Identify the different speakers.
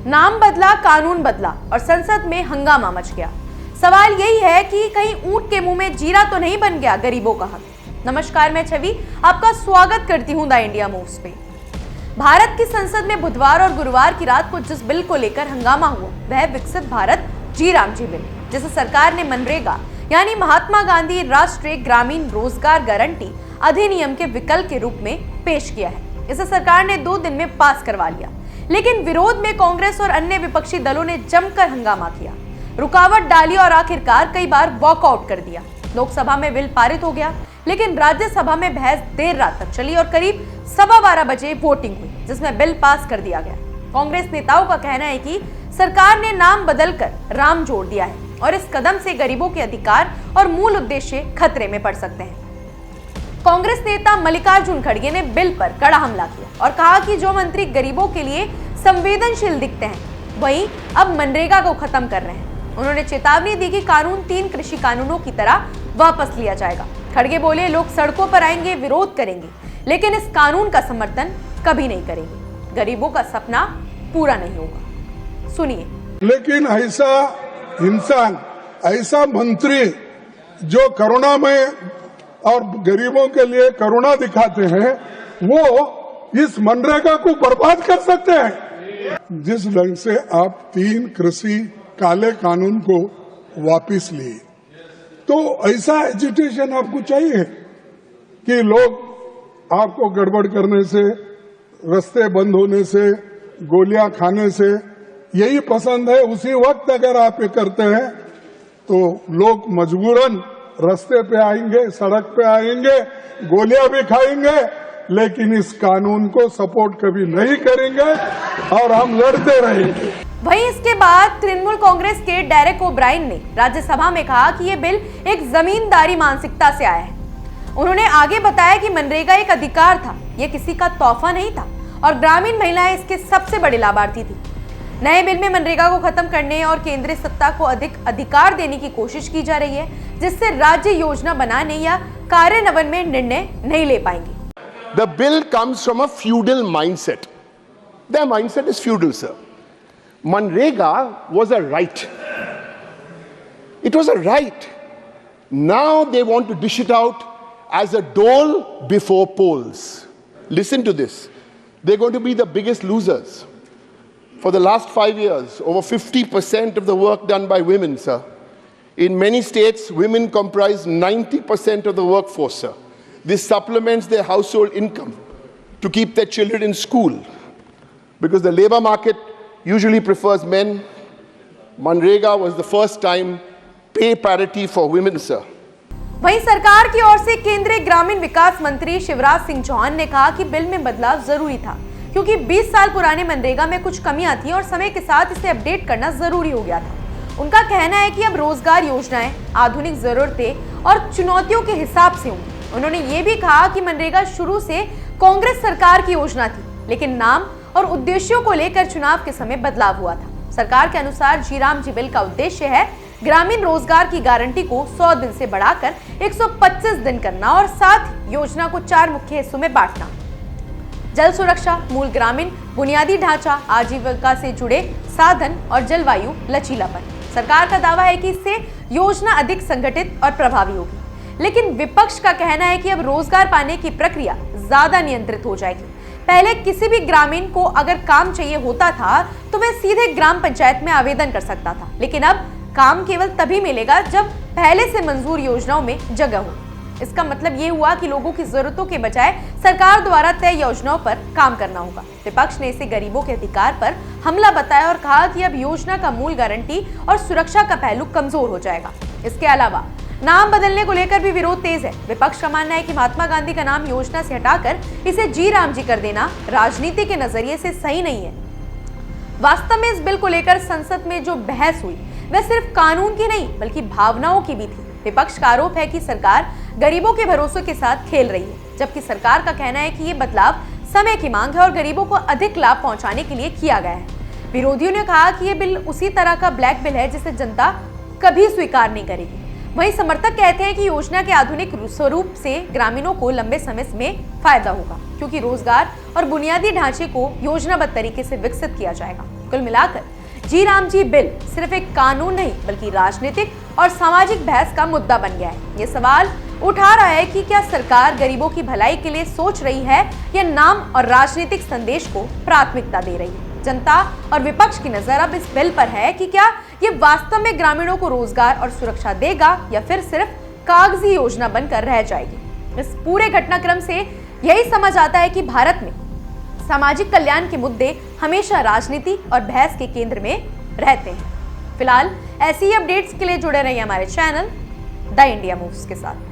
Speaker 1: नाम बदला, कानून बदला और संसद में हंगामा मच गया। सवाल यही है कि कहीं ऊंट के मुंह में जीरा तो नहीं बन गया गरीबों का हक। नमस्कार, मैं छवि आपका स्वागत करती हूं द इंडिया मूव्स पे। भारत की संसद में बुधवार और गुरुवार की रात को जिस बिल को लेकर हंगामा हुआ वह विकसित भारत जी राम जी बिल, जिसे सरकार ने मनरेगा यानी महात्मा गांधी राष्ट्रीय ग्रामीण रोजगार गारंटी अधिनियम के विकल्प के रूप में पेश किया है। इसे सरकार ने 2 दिन में पास करवा लिया, लेकिन विरोध में कांग्रेस और अन्य विपक्षी दलों ने जमकर हंगामा किया, रुकावट डाली और आखिरकार कई बार वॉकआउट कर दिया। लोकसभा में बिल पारित हो गया, लेकिन राज्यसभा में बहस देर रात तक चली और करीब 12:15 बजे वोटिंग हुई, जिसमें बिल पास कर दिया गया। कांग्रेस नेताओं का कहना है कि सरकार ने नाम बदलकर राम जोड़ दिया है और इस कदम से गरीबों के अधिकार और मूल उद्देश्य खतरे में पड़ सकते हैं। कांग्रेस नेता मल्लिकार्जुन खड़गे ने बिल पर कड़ा हमला किया और कहा कि जो मंत्री गरीबों के लिए संवेदनशील दिखते हैं वही अब मनरेगा को खत्म कर रहे हैं। उन्होंने चेतावनी दी कि कानून 3 कृषि कानूनों की तरह वापस लिया जाएगा। खड़गे बोले, लोग सड़कों पर आएंगे, विरोध करेंगे, लेकिन इस कानून का समर्थन कभी नहीं करेंगे। गरीबों का सपना पूरा नहीं होगा। सुनिए।
Speaker 2: लेकिन ऐसा इंसान, ऐसा मंत्री जो करुणा में और गरीबों के लिए करुणा दिखाते हैं, वो इस मनरेगा को बर्बाद कर सकते हैं। जिस ढंग से आप 3 कृषि काले कानून को वापस लिए, तो ऐसा एजिटेशन आपको चाहिए कि लोग आपको गड़बड़ करने से, रास्ते बंद होने से, गोलियां खाने से यही पसंद है। उसी वक्त अगर आप ये करते हैं तो लोग मजबूरन रास्ते पे आएंगे, सड़क पे आएंगे, गोलियां भी खाएंगे, लेकिन इस कानून को सपोर्ट कभी नहीं करेंगे और हम लड़ते रहेंगे।
Speaker 1: वहीं इसके बाद तृणमूल कांग्रेस के डेरेक ओब्रायन ने राज्यसभा में कहा कि यह बिल एक जमींदारी मानसिकता से आया है। उन्होंने आगे बताया कि मनरेगा एक अधिकार था, यह किसी का तोहफा नहीं था और ग्रामीण महिलाएं इसके सबसे बड़े लाभार्थी थी। नए बिल में मनरेगा को खत्म करने और केंद्रीय सत्ता को अधिक अधिकार देने की कोशिश की जा रही है, जिससे राज्य योजना बनाने या कार्यान्वयन में निर्णय नहीं ले पाएंगे।
Speaker 3: The bill comes from a feudal mindset. Their mindset is feudal, sir. Manrega was a right. It was a right. Now they want to dish it out as a dole before polls. Listen to this. They're going to be the biggest losers. For the last 5 years, over 50% of the work done by women, sir. In many states, women comprise 90% of the workforce, sir. This supplements their household income to keep their children in school. Because the labor market usually prefers men. Manrega was the first time pay parity for women, sir.
Speaker 1: वहीं सरकार की ओर से केंद्रीय ग्रामीण विकास मंत्री शिवराज सिंह चौहान ने कहा कि बिल में बदलाव जरूरी था, क्योंकि 20 साल पुराने मनरेगा में कुछ कमियां थी और समय के साथ इसे अपडेट करना जरूरी हो गया था। उनका कहना है कि अब रोजगार योजनाएं आधुनिक जरूरतें और चुनौतियों के हिसाब से होंगी। उन्होंने ये भी कहा कि मनरेगा शुरू से कांग्रेस सरकार की योजना थी, लेकिन नाम और उद्देश्यों को लेकर चुनाव के समय बदलाव हुआ था। सरकार के अनुसार जी राम जी बिल का उद्देश्य है ग्रामीण रोजगार की गारंटी को 100 दिन से बढ़ाकर 125 दिन करना और साथ योजना को 4 मुख्य हिस्सों में बांटना। जल सुरक्षा, मूल ग्रामीण बुनियादी ढांचा, आजीविका से जुड़े साधन और जलवायु लचीलापन। सरकार का दावा है कि इससे योजना अधिक संगठित और प्रभावी होगी, लेकिन विपक्ष का कहना है कि अब रोजगार पाने की प्रक्रिया ज्यादा नियंत्रित हो जाएगी। पहले किसी भी ग्रामीण को अगर काम चाहिए होता था तो वह सीधे ग्राम पंचायत में आवेदन कर सकता था, लेकिन अब काम केवल तभी मिलेगा जब पहले से मंजूर योजनाओं में जगह हो। इसका मतलब ये हुआ कि लोगों की जरूरतों के बजाय सरकार द्वारा तय योजनाओं पर काम करना होगा। विपक्ष ने इसे गरीबों के अधिकार पर हमला बताया और कहा कि अब योजना का मूल गारंटी और सुरक्षा का पहलू कमजोर हो जाएगा। इसके अलावा नाम बदलने को लेकर भी विरोध तेज है। विपक्ष का मानना है कि महात्मा गांधी का नाम योजना से हटाकर इसे जी राम जी कर देना राजनीति के नजरिए से सही नहीं है। वास्तव में इस बिल को लेकर संसद में जो बहस हुई वह सिर्फ कानून की नहीं बल्कि भावनाओं की भी थी। विपक्ष का आरोप है कि सरकार गरीबों के भरोसे के साथ खेल रही है, जबकि सरकार का कहना है कि ये बदलाव समय की मांग है और गरीबों को अधिक लाभ पहुंचाने के लिए किया गया है। विरोधियों ने कहा कि ये बिल उसी तरह का ब्लैक बिल है जिसे जनता कभी स्वीकार नहीं करेगी। वहीं समर्थक कहते हैं कि योजना के आधुनिक स्वरूप से ग्रामीणों को लंबे समय में फायदा होगा, क्योंकि रोजगार और बुनियादी ढांचे को योजनाबद्ध तरीके से विकसित किया जाएगा। कुल मिलाकर जी राम जी बिल सिर्फ एक कानून नहीं बल्कि राजनीतिक और सामाजिक बहस का मुद्दा बन गया है। ये सवाल उठा रहा है कि क्या सरकार गरीबों की भलाई के लिए सोच रही है या नाम और राजनीतिक संदेश को प्राथमिकता दे रही है। जनता और विपक्ष की नजर अब इस बिल पर है कि क्या ये वास्तव में ग्रामीणों को रोजगार और सुरक्षा देगा या फिर सिर्फ कागजी योजना बनकर रह जाएगी। इस पूरे घटनाक्रम से यही समझ आता है कि भारत में सामाजिक कल्याण के मुद्दे हमेशा राजनीति और बहस के केंद्र में रहते हैं। फिलहाल ऐसी ही अपडेट्स के लिए जुड़े रहिए हमारे चैनल द इंडिया मूव्स के साथ।